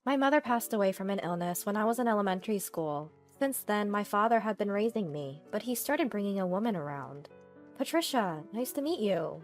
My mother passed away from an illness when I was in elementary school. Since then, my father had been raising me, but he started bringing a woman around. Patricia, nice to meet you.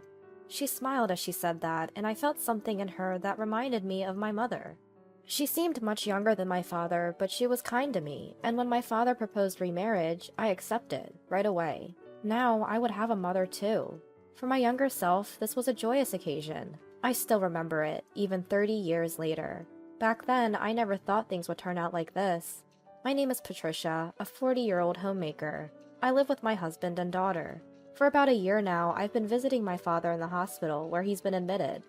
She smiled as she said that, and I felt something in her that reminded me of my mother. She seemed much younger than my father, but she was kind to me, and when my father proposed remarriage, I accepted, right away. Now, I would have a mother too. For my younger self, this was a joyous occasion. I still remember it, even 30 years later. Back then, I never thought things would turn out like this. My name is Patricia, a 40-year-old homemaker. I live with my husband and daughter. For about a year now, I've been visiting my father in the hospital where he's been admitted.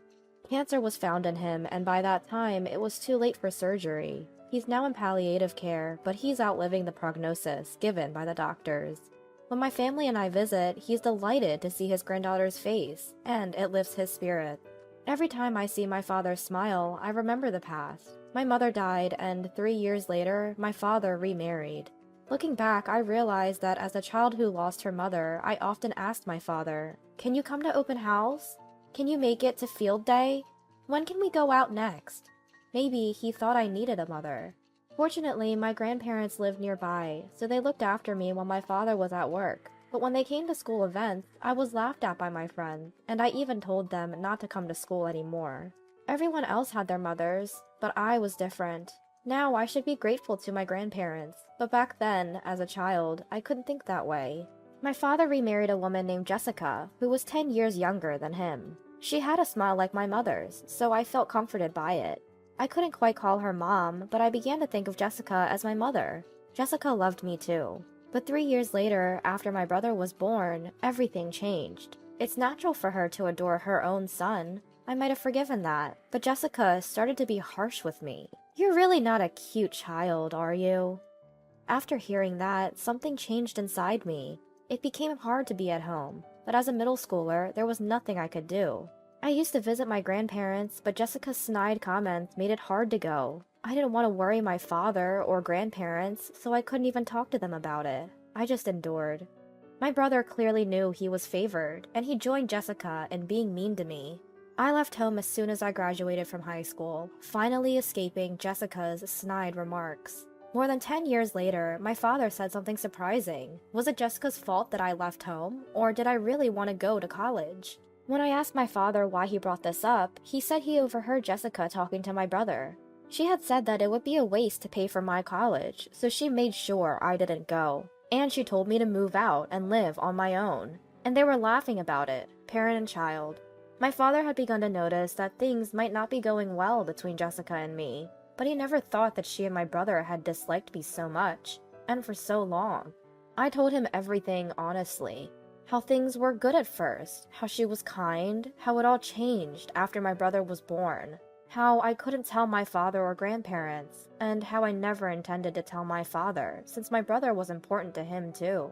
Cancer was found in him, and by that time, it was too late for surgery. He's now in palliative care, but he's outliving the prognosis given by the doctors. When my family and I visit, he's delighted to see his granddaughter's face, and it lifts his spirit. Every time I see my father smile, I remember the past. My mother died, and 3 years later, my father remarried. Looking back, I realized that as a child who lost her mother, I often asked my father, "Can you come to open house? Can you make it to field day? When can we go out next?" Maybe he thought I needed a mother. Fortunately, my grandparents lived nearby, so they looked after me while my father was at work. But when they came to school events, I was laughed at by my friends, and I even told them not to come to school anymore. Everyone else had their mothers, but I was different. Now I should be grateful to my grandparents, but back then, as a child, I couldn't think that way. My father remarried a woman named Jessica, who was 10 years younger than him. She had a smile like my mother's, so I felt comforted by it. I couldn't quite call her mom, but I began to think of Jessica as my mother. Jessica loved me too. But 3 years later, after my brother was born, everything changed. It's natural for her to adore her own son. I might have forgiven that, but Jessica started to be harsh with me. "You're really not a cute child, are you?" After hearing that, something changed inside me. It became hard to be at home, but as a middle schooler, there was nothing I could do. I used to visit my grandparents, but Jessica's snide comments made it hard to go. I didn't want to worry my father or grandparents, so I couldn't even talk to them about it. I just endured. My brother clearly knew he was favored, and he joined Jessica in being mean to me. I left home as soon as I graduated from high school, finally escaping Jessica's snide remarks. More than 10 years later, my father said something surprising. Was it Jessica's fault that I left home, or did I really want to go to college? When I asked my father why he brought this up, he said he overheard Jessica talking to my brother. She had said that it would be a waste to pay for my college, so she made sure I didn't go. And she told me to move out and live on my own. And they were laughing about it, parent and child. My father had begun to notice that things might not be going well between Jessica and me, but he never thought that she and my brother had disliked me so much, and for so long. I told him everything honestly. How things were good at first, how she was kind, how it all changed after my brother was born, how I couldn't tell my father or grandparents, and how I never intended to tell my father, since my brother was important to him too.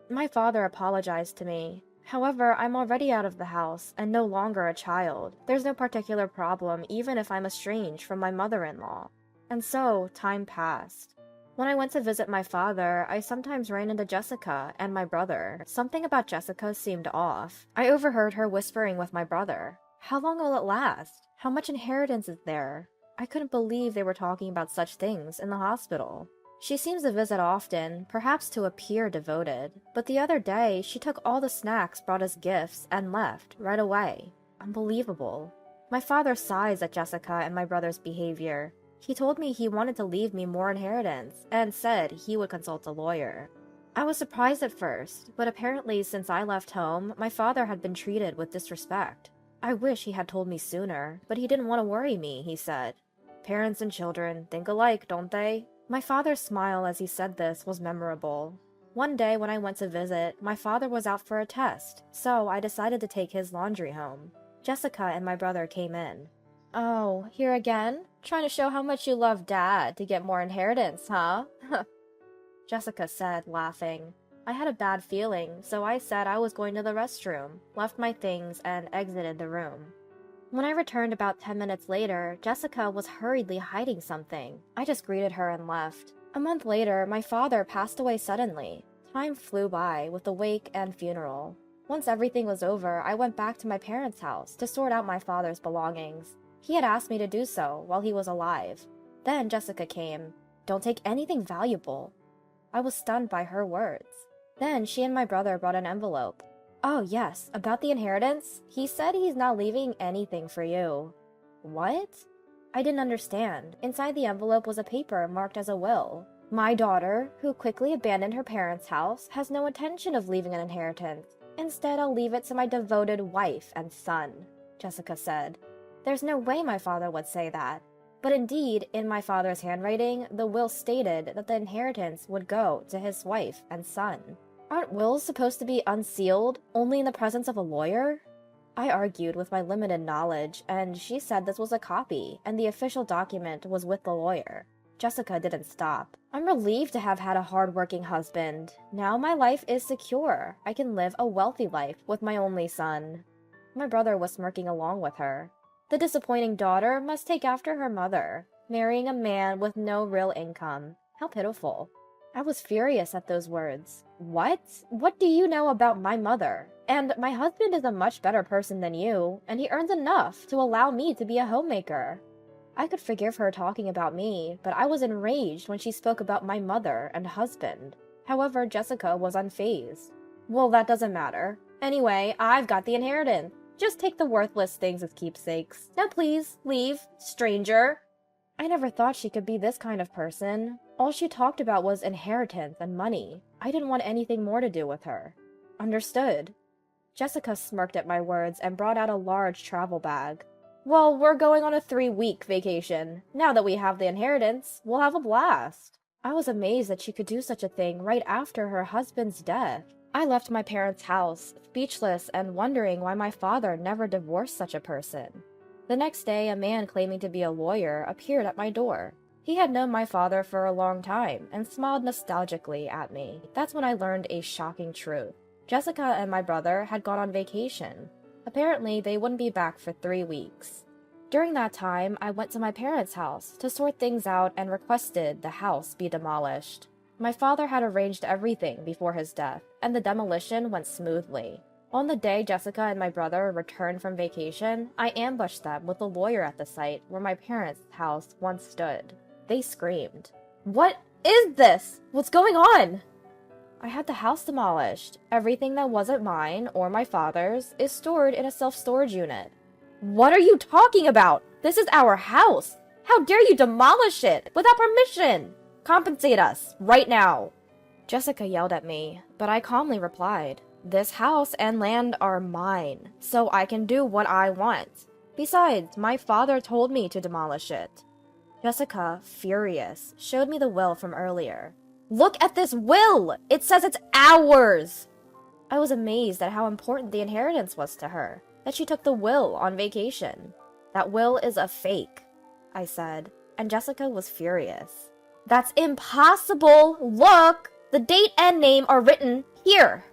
My father apologized to me. However, I'm already out of the house and no longer a child. There's no particular problem even if I'm estranged from my mother-in-law. And so, time passed. When I went to visit my father, I sometimes ran into Jessica and my brother. Something about Jessica seemed off. I overheard her whispering with my brother. "How long will it last? How much inheritance is there?" I couldn't believe they were talking about such things in the hospital. She seems to visit often, perhaps to appear devoted, but the other day she took all the snacks brought as gifts and left right away. Unbelievable. My father sighs at Jessica and my brother's behavior. He told me he wanted to leave me more inheritance and said he would consult a lawyer. I was surprised at first, but apparently since I left home, my father had been treated with disrespect. I wish he had told me sooner, but he didn't want to worry me, he said. Parents and children think alike, don't they? My father's smile as he said this was memorable. One day when I went to visit, my father was out for a test, so I decided to take his laundry home. Jessica and my brother came in. "Oh, here again? Trying to show how much you love Dad to get more inheritance, huh?" Jessica said, laughing. I had a bad feeling, so I said I was going to the restroom, left my things, and exited the room. When I returned about 10 minutes later, Jessica was hurriedly hiding something. I just greeted her and left. A month later, my father passed away suddenly. Time flew by with the wake and funeral. Once everything was over, I went back to my parents' house to sort out my father's belongings. He had asked me to do so while he was alive. Then Jessica came. "Don't take anything valuable." I was stunned by her words. Then she and my brother brought an envelope. "Oh yes, about the inheritance? He said he's not leaving anything for you." "What?" I didn't understand. Inside the envelope was a paper marked as a will. "My daughter, who quickly abandoned her parents' house, has no intention of leaving an inheritance. Instead, I'll leave it to my devoted wife and son," Jessica said. There's no way my father would say that. But indeed, in my father's handwriting, the will stated that the inheritance would go to his wife and son. Aren't wills supposed to be unsealed, only in the presence of a lawyer? I argued with my limited knowledge, and she said this was a copy, and the official document was with the lawyer. Jessica didn't stop. "I'm relieved to have had a hard-working husband. Now my life is secure. I can live a wealthy life with my only son." My brother was smirking along with her. The disappointing daughter must take after her mother, marrying a man with no real income. How pitiful. I was furious at those words. What? What do you know about my mother? And my husband is a much better person than you, and he earns enough to allow me to be a homemaker. I could forgive her talking about me, but I was enraged when she spoke about my mother and husband. However, Jessica was unfazed. "Well, that doesn't matter. Anyway, I've got the inheritance. Just take the worthless things as keepsakes. Now please, leave, stranger." I never thought she could be this kind of person. All she talked about was inheritance and money. I didn't want anything more to do with her. Understood. Jessica smirked at my words and brought out a large travel bag. "Well, we're going on a 3-week vacation. Now that we have the inheritance, we'll have a blast." I was amazed that she could do such a thing right after her husband's death. I left my parents' house, speechless and wondering why my father never divorced such a person. The next day, a man claiming to be a lawyer appeared at my door. He had known my father for a long time and smiled nostalgically at me. That's when I learned a shocking truth. Jessica and my brother had gone on vacation. Apparently, they wouldn't be back for 3 weeks. During that time, I went to my parents' house to sort things out and requested the house be demolished. My father had arranged everything before his death, and the demolition went smoothly. On the day Jessica and my brother returned from vacation, I ambushed them with a lawyer at the site where my parents' house once stood. They screamed. "What is this? What's going on?" I had the house demolished. Everything that wasn't mine or my father's is stored in a self-storage unit. "What are you talking about? This is our house. How dare you demolish it without permission? Compensate us, right now." Jessica yelled at me, but I calmly replied, "This house and land are mine, so I can do what I want. Besides, my father told me to demolish it." Jessica, furious, showed me the will from earlier. "Look at this will! It says it's ours!" I was amazed at how important the inheritance was to her, that she took the will on vacation. "That will is a fake," I said, and Jessica was furious. "That's impossible! Look! The date and name are written here!"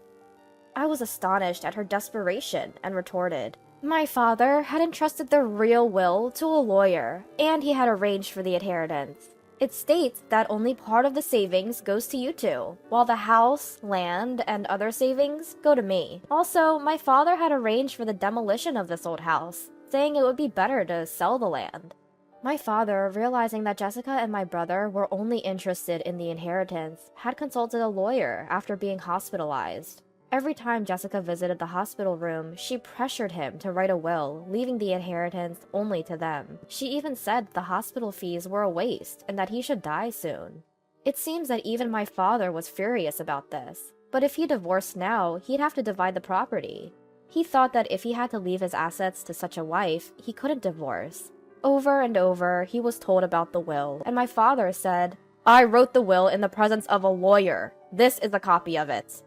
I was astonished at her desperation and retorted, "My father had entrusted the real will to a lawyer, and he had arranged for the inheritance. It states that only part of the savings goes to you two, while the house, land, and other savings go to me. Also, my father had arranged for the demolition of this old house, saying it would be better to sell the land." My father, realizing that Jessica and my brother were only interested in the inheritance, had consulted a lawyer after being hospitalized. Every time Jessica visited the hospital room, she pressured him to write a will, leaving the inheritance only to them. She even said the hospital fees were a waste and that he should die soon. It seems that even my father was furious about this, but if he divorced now, he'd have to divide the property. He thought that if he had to leave his assets to such a wife, he couldn't divorce. Over and over, he was told about the will, and my father said, "I wrote the will in the presence of a lawyer. This is a copy of it,"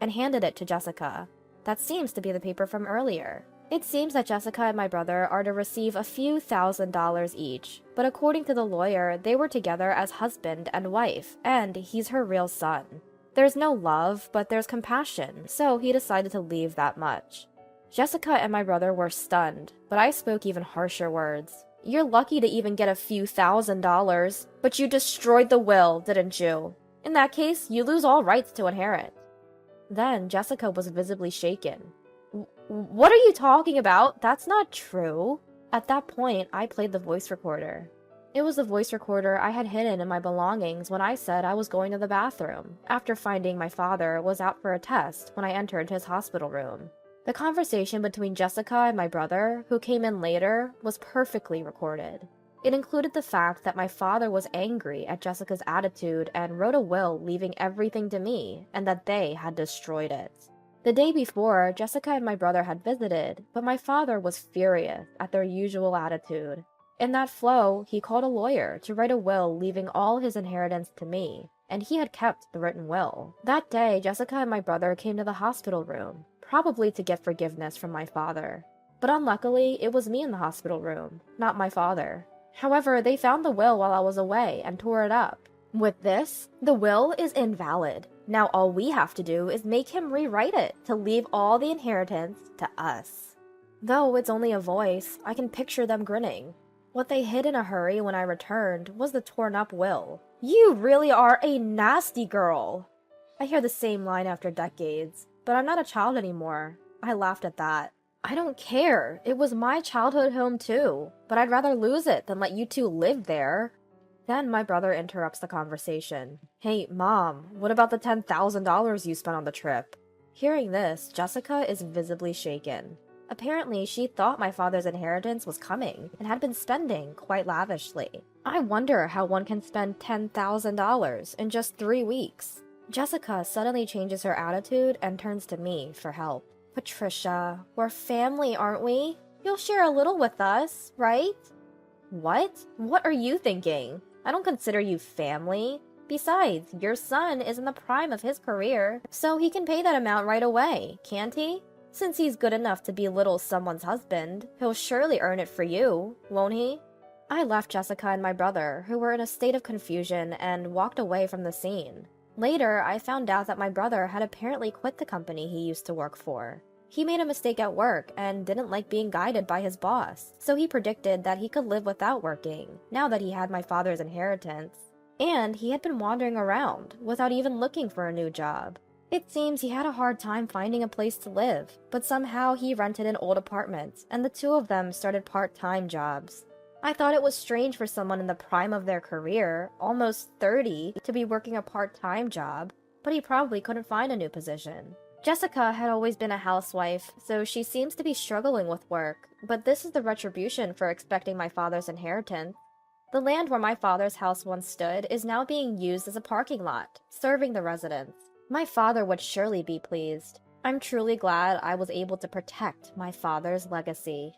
and handed it to Jessica. That seems to be the paper from earlier. It seems that Jessica and my brother are to receive a few $1,000s each, but according to the lawyer, they were together as husband and wife, and he's her real son. There's no love, but there's compassion, so he decided to leave that much. Jessica and my brother were stunned, but I spoke even harsher words. "You're lucky to even get a few $1,000s, but you destroyed the will, didn't you? In that case, you lose all rights to inherit." Then Jessica was visibly shaken. "What are you talking about? That's not true." At that point, I played the voice recorder. It was the voice recorder I had hidden in my belongings when I said I was going to the bathroom, after finding my father was out for a test when I entered his hospital room. The conversation between Jessica and my brother, who came in later, was perfectly recorded. It included the fact that my father was angry at Jessica's attitude and wrote a will leaving everything to me, and that they had destroyed it. The day before, Jessica and my brother had visited, but my father was furious at their usual attitude. In that flow, he called a lawyer to write a will leaving all his inheritance to me, and he had kept the written will. That day, Jessica and my brother came to the hospital room, probably to get forgiveness from my father. But unluckily, it was me in the hospital room, not my father. However, they found the will while I was away and tore it up. With this, the will is invalid. Now all we have to do is make him rewrite it to leave all the inheritance to us. Though it's only a voice, I can picture them grinning. What they hid in a hurry when I returned was the torn up will. "You really are a nasty girl!" I hear the same line after decades, but I'm not a child anymore. I laughed at that. "I don't care. It was my childhood home too, but I'd rather lose it than let you two live there." Then my brother interrupts the conversation. "Hey, Mom, what about the $10,000 you spent on the trip?" Hearing this, Jessica is visibly shaken. Apparently, she thought my father's inheritance was coming and had been spending quite lavishly. I wonder how one can spend $10,000 in just 3 weeks. Jessica suddenly changes her attitude and turns to me for help. "Patricia, we're family, aren't we? You'll share a little with us, right?" "What? What are you thinking? I don't consider you family. Besides, your son is in the prime of his career, so he can pay that amount right away, can't he? Since he's good enough to belittle someone's husband, he'll surely earn it for you, won't he?" I left Jessica and my brother, who were in a state of confusion, and walked away from the scene. Later, I found out that my brother had apparently quit the company he used to work for. He made a mistake at work and didn't like being guided by his boss, so he predicted that he could live without working, now that he had my father's inheritance. And he had been wandering around, without even looking for a new job. It seems he had a hard time finding a place to live, but somehow he rented an old apartment, and the two of them started part-time jobs. I thought it was strange for someone in the prime of their career, almost 30, to be working a part-time job, but he probably couldn't find a new position. Jessica had always been a housewife, so she seems to be struggling with work, but this is the retribution for expecting my father's inheritance. The land where my father's house once stood is now being used as a parking lot, serving the residents. My father would surely be pleased. I'm truly glad I was able to protect my father's legacy.